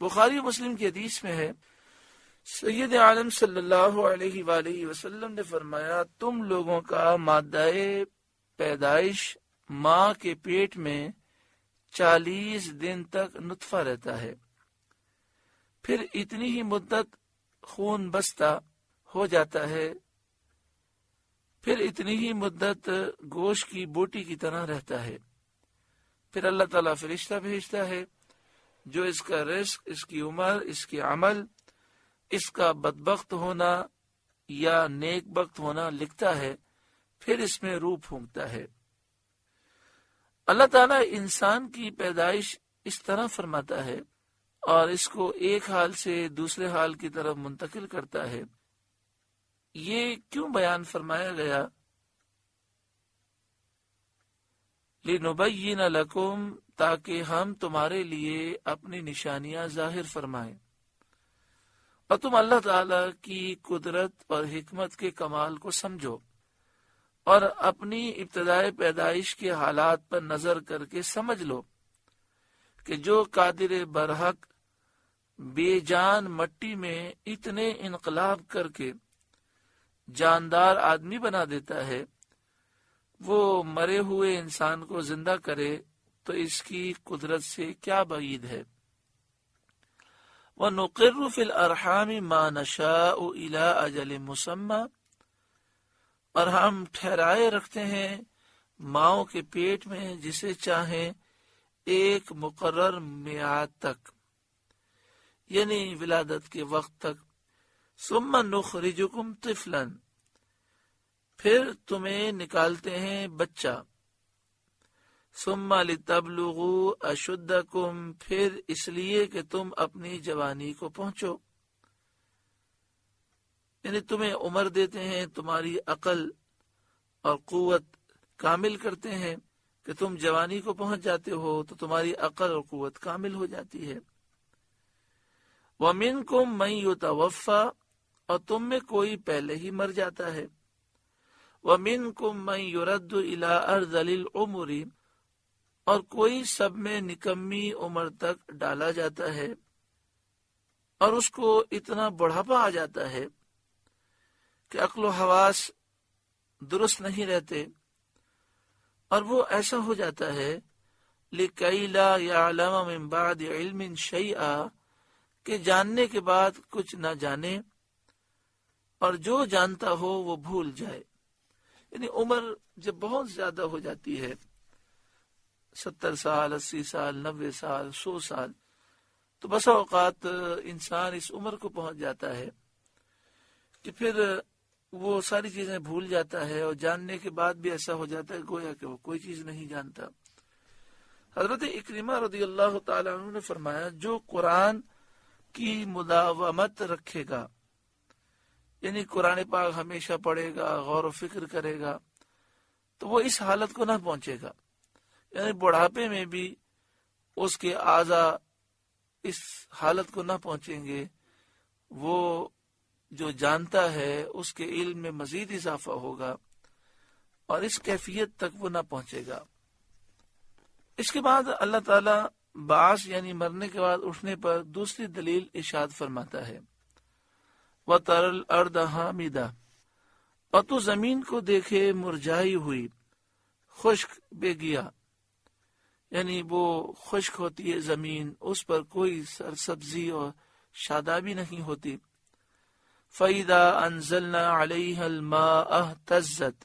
بخاری مسلم کی حدیث میں ہے، سید عالم صلی اللہ علیہ وآلہ وسلم نے فرمایا، تم لوگوں کا مادہ پیدائش ماں کے پیٹ میں 40 دن تک نطفہ رہتا ہے، پھر اتنی ہی مدت خون بستہ ہو جاتا ہے، پھر اتنی ہی مدت گوشت کی بوٹی کی طرح رہتا ہے، پھر اللہ تعالیٰ فرشتہ بھیجتا ہے جو اس کا رزق، اس کی عمر، اس کے عمل، اس کا بدبخت ہونا یا نیک بخت ہونا لکھتا ہے، پھر اس میں روح پھونکتا ہے۔ اللہ تعالیٰ انسان کی پیدائش اس طرح فرماتا ہے اور اس کو ایک حال سے دوسرے حال کی طرف منتقل کرتا ہے۔ یہ کیوں بیان فرمایا گیا؟ لِنُبَيِّنَ لَكُمْ، تاکہ ہم تمہارے لیے اپنی نشانیاں ظاہر فرمائیں اور تم اللہ تعالیٰ کی قدرت اور حکمت کے کمال کو سمجھو، اور اپنی ابتدائے پیدائش کے حالات پر نظر کر کے سمجھ لو کہ جو قادر برحق بے جان مٹی میں اتنے انقلاب کر کے جاندار آدمی بنا دیتا ہے، وہ مرے ہوئے انسان کو زندہ کرے تو اس کی قدرت سے کیا بعید ہے۔ وَنُقِرُّ فِي الْأَرْحَامِ مَا نَشَاءُ إِلَىٰ أَجَلٍ مُّسَمًّى، اور ہم ٹھہرائے رکھتے ہیں ماؤں کے پیٹ میں جسے چاہیں ایک مقرر میعاد تک، یعنی ولادت کے وقت تک۔ ثُمَّ نُخْرِجُكُمْ طِفْلًا، پھر تمہیں نکالتے ہیں بچہ۔ ثُمَّ لِتَبْلُغُوا أَشُدَّكُمْ، پھر اس لیے کہ تم اپنی جوانی کو پہنچو، یعنی تمہیں عمر دیتے ہیں، تمہاری عقل اور قوت کامل کرتے ہیں کہ تم جوانی کو پہنچ جاتے ہو تو تمہاری عقل اور قوت کامل ہو جاتی ہے۔ وَمِنْكُمْ مَنْ يُتَوَفَّى، اور تم میں کوئی پہلے ہی مر جاتا ہے۔ وَمِنْكُمْ مَنْ يُرَدُّ إِلَىٰ أَرْذَلِ الْعُمُرِ، اور کوئی سب میں نکمی عمر تک ڈالا جاتا ہے اور اس کو اتنا بڑھاپا آ جاتا ہے کہ عقل و حواس درست نہیں رہتے، اور وہ ایسا ہو جاتا ہے لِكَيْ لَا يَعْلَمَ مِن بَعْدِ عِلْمٍ شَيْئًا، کہ جاننے کے بعد کچھ نہ جانے اور جو جانتا ہو وہ بھول جائے۔ یعنی عمر جب بہت زیادہ ہو جاتی ہے، 70 سال، 80 سال، 90 سال، 100 سال، تو بسا اوقات انسان اس عمر کو پہنچ جاتا ہے کہ پھر وہ ساری چیزیں بھول جاتا ہے، اور جاننے کے بعد بھی ایسا ہو جاتا ہے گویا کہ وہ کوئی چیز نہیں جانتا۔ حضرت اکرمہ رضی اللہ تعالیٰ عنہ نے فرمایا، جو قرآن کی مداومت رکھے گا، یعنی قرآن پاک ہمیشہ پڑھے گا، غور و فکر کرے گا، تو وہ اس حالت کو نہ پہنچے گا، یعنی بڑھاپے میں بھی اس کے اعضاء اس حالت کو نہ پہنچیں گے، وہ جو جانتا ہے اس کے علم میں مزید اضافہ ہوگا اور اس کیفیت تک وہ نہ پہنچے گا۔ اس کے بعد اللہ تعالیٰ بعث یعنی مرنے کے بعد اٹھنے پر دوسری دلیل ارشاد فرماتا ہے، وَتَرَى الْأَرْضَ حَامِدَةً، اور تو زمین کو دیکھے مرجھائی ہوئی، خشک بے گیا، یعنی وہ خشک ہوتی ہے زمین، اس پر کوئی سرسبزی اور شادابی نہیں ہوتی۔ فَإِذَا أَنزَلْنَا عَلَيْهَا الْمَاءَ اهْتَزَّتْ،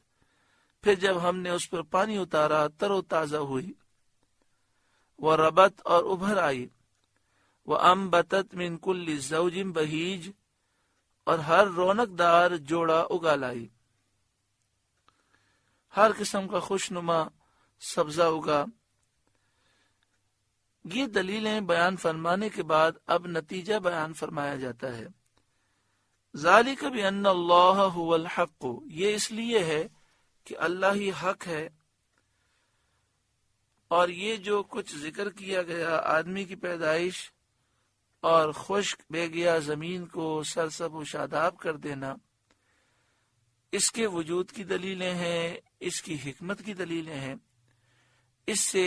پھر جب ہم نے اس پر پانی اتارا تر و تازہ ہوئی، وَرَبَتْ، اور ابھر آئی، وَأَنبَتَتْ مِن كُلِّ زَوْجٍ بَهِيجٍ، اور ہر رونق دار جوڑا اگا لائی، ہر قسم کا خوشنما سبزہ اگا۔ یہ دلیلیں بیان فرمانے کے بعد اب نتیجہ بیان فرمایا جاتا ہے۔ ذالک بأن اللہ هو الحق، یہ اس لیے ہے کہ اللہ ہی حق ہے، اور یہ جو کچھ ذکر کیا گیا آدمی کی پیدائش اور خشک بے گیا زمین کو سرسب و شاداب کر دینا، اس کے وجود کی دلیلیں ہیں، اس کی حکمت کی دلیلیں ہیں، اس سے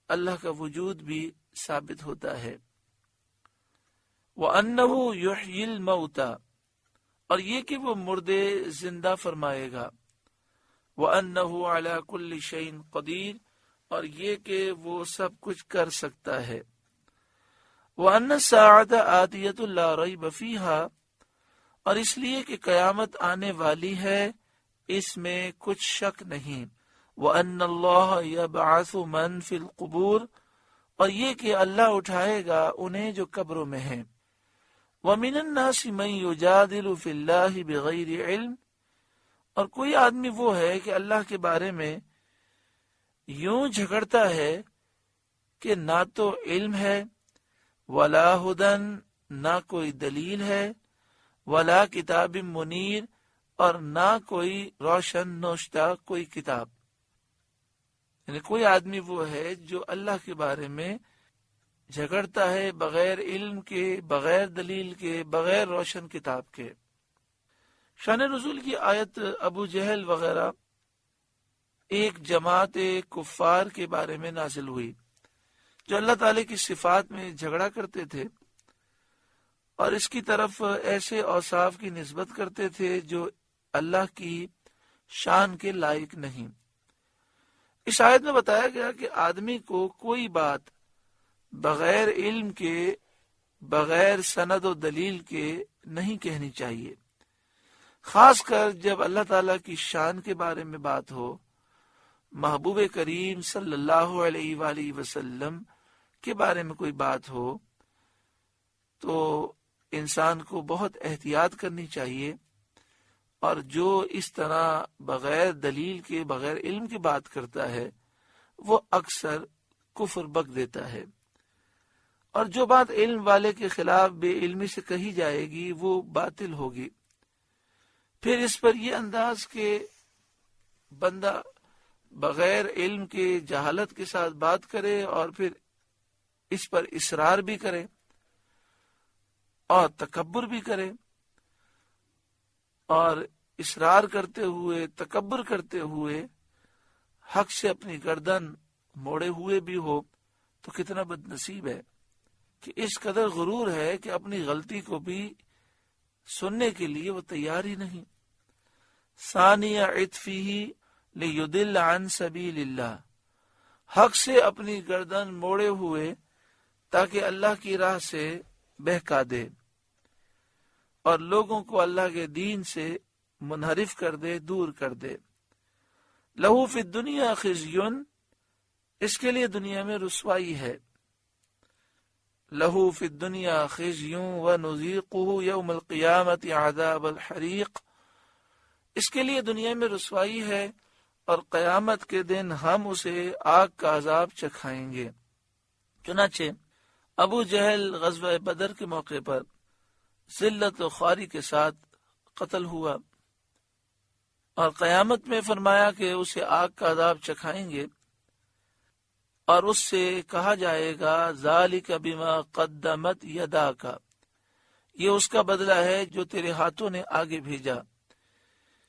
اللہ کا وجود بھی ثابت ہوتا ہے۔ وَأَنَّهُ يُحْيِي الْمَوْتَى، اور یہ کہ وہ مردے زندہ فرمائے گا، وَأَنَّهُ عَلَى كُلِّ شَيْءٍ قَدِيرٌ، اور یہ کہ وہ سب کچھ کر سکتا ہے، وَأَنَّ السَّاعَةَ آتِيَةٌ لَا رَيْبَ فِيهَا، اور اس لیے کہ قیامت آنے والی ہے، اس میں کچھ شک نہیں، وَأَنَّ اللَّهَ يَبْعَثُ مَن فِي الْقُبُورِ، اور یہ کہ اللہ اٹھائے گا انہیں جو قبروں میں ہیں، وَمِنَ النَّاسِ مَن يُجَادِلُ فِي اللَّهِ بِغَيْرِ عِلْمٍ، اور کوئی آدمی وہ ہے کہ اللہ کے بارے میں یوں جھگڑتا ہے کہ نہ تو علم ہے، وَلَا هُدًى، نہ کوئی دلیل ہے، وَلَا کتاب منیر، اور نہ کوئی روشن نوشتہ کوئی کتاب، یعنی کوئی آدمی وہ ہے جو اللہ کے بارے میں جھگڑتا ہے بغیر علم کے، بغیر دلیل کے، بغیر روشن کتاب کے۔ شان نزول کی آیت ابو جہل وغیرہ ایک جماعت کفار کے بارے میں نازل ہوئی جو اللہ تعالی کی صفات میں جھگڑا کرتے تھے اور اس کی طرف ایسے اوصاف کی نسبت کرتے تھے جو اللہ کی شان کے لائق نہیں۔ اس آیت میں بتایا گیا کہ آدمی کو کوئی بات بغیر علم کے، بغیر سند و دلیل کے نہیں کہنی چاہیے، خاص کر جب اللہ تعالیٰ کی شان کے بارے میں بات ہو، محبوب کریم صلی اللہ علیہ وآلہ وسلم کے بارے میں کوئی بات ہو تو انسان کو بہت احتیاط کرنی چاہیے، اور جو اس طرح بغیر دلیل کے، بغیر علم کی بات کرتا ہے وہ اکثر کفر بک دیتا ہے، اور جو بات علم والے کے خلاف بے علمی سے کہی جائے گی وہ باطل ہوگی۔ پھر اس پر یہ انداز کہ بندہ بغیر علم کے، جہالت کے ساتھ بات کرے اور پھر اس پر اصرار بھی کرے اور تکبر بھی کرے، اور اصرار کرتے ہوئے، تکبر کرتے ہوئے حق سے اپنی گردن موڑے ہوئے بھی ہو، تو کتنا بد نصیب ہے کہ اس قدر غرور ہے کہ اپنی غلطی کو بھی سننے کے لیے وہ تیار ہی نہیں۔ ثانیہ عطفہ لیضل عن سبیل اللہ، حق سے اپنی گردن موڑے ہوئے تاکہ اللہ کی راہ سے بہکا دے اور لوگوں کو اللہ کے دین سے منحرف کر دے، دور کر دے۔ لہو فی الدنیا خزی، اس کے لیے دنیا میں رسوائی ہے۔ لہو فی الدنیا خزی ونذیقہ یوم القیامت عذاب الحریق، اس کے لیے دنیا میں رسوائی ہے اور قیامت کے دن ہم اسے آگ کا عذاب چکھائیں گے۔ چنانچہ ابو جہل غزوہ بدر کے موقع پر ذلت و خواری کے ساتھ قتل ہوا، اور قیامت میں فرمایا کہ اسے آگ کا عذاب چکھائیں گے، اور اس سے کہا جائے گا ذالک بما قدمت یداک، یہ اس کا بدلہ ہے جو تیرے ہاتھوں نے آگے بھیجا،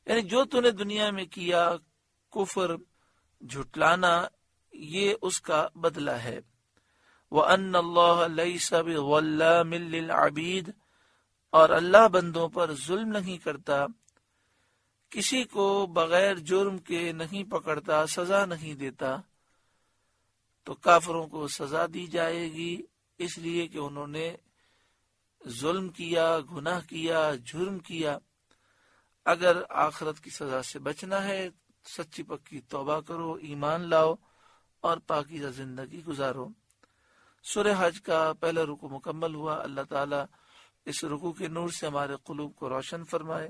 یعنی جو تو نے دنیا میں کیا، کفر، جھٹلانا، یہ اس کا بدلہ ہے۔ وَأَنَّ اللَّهَ لَيْسَ بِظَلَّامٍ لِّلْعَبِيدِ، اور اللہ بندوں پر ظلم نہیں کرتا، کسی کو بغیر جرم کے نہیں پکڑتا، سزا نہیں دیتا۔ تو کافروں کو سزا دی جائے گی اس لیے کہ انہوں نے ظلم کیا، گناہ کیا، جرم کیا۔ اگر آخرت کی سزا سے بچنا ہے، سچی پکی توبہ کرو، ایمان لاؤ اور پاکیزہ زندگی گزارو۔ سورہ حج کا پہلا رکوع مکمل ہوا۔ اللہ تعالیٰ اس رکوع کے نور سے ہمارے قلوب کو روشن فرمائے۔